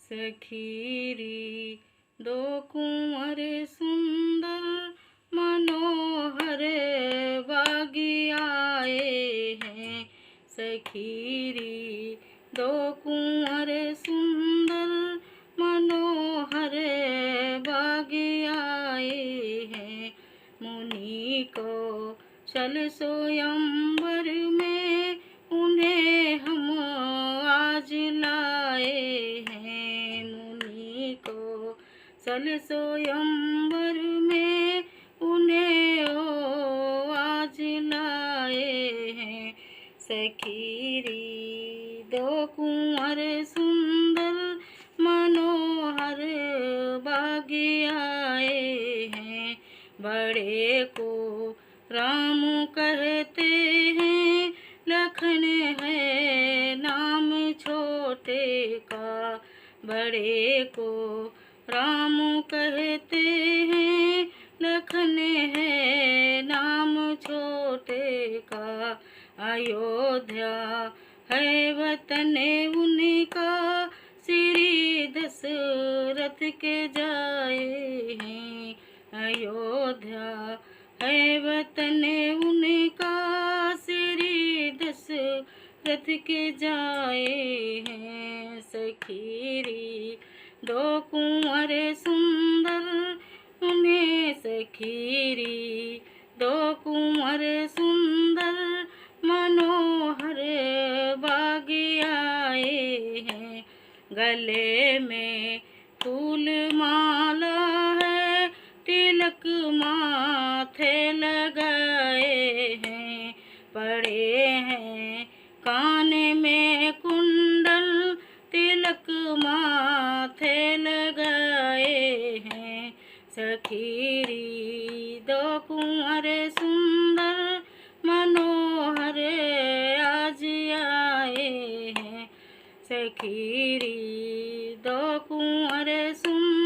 सखीरी दो कुंवर सुंदर मनोहर बागी आए हैं। सखीरी दो कुंवर सुंदर मनोहर बागी आए हैं। मुनि को चल स्वयंवर में उन्हें हम आज लाए हैं। मुनि को चल स्वयंवर में उन्हें ओ आज लाए हैं। सखीरी दो कुंवर सुंदर मनोहर बागी आए हैं। बड़े को राम कहते हैं, लखन है नाम छोटे का। बड़े को राम कहते हैं, लखन है नाम छोटे का। अयोध्या है वतन उनका, श्री दशरथ के जाए हैं। अयोध्या है वतन उनका, श्री दशरथ के जाए हैं। सखीरी दो कुंवर सुंदर उन्हें सखीरी दो कुंवर सुंदर मनोहर बागी आए हैं। गले में फूल माला है, तिलक माथे लगाए हैं। पड़े हैं कान में कुंडल, तिलक माथे लगाए हैं। सखीरी दो कुंवर सुंदर मनोहर आज आए हैं। सखीरी दो कुंवर सुंदर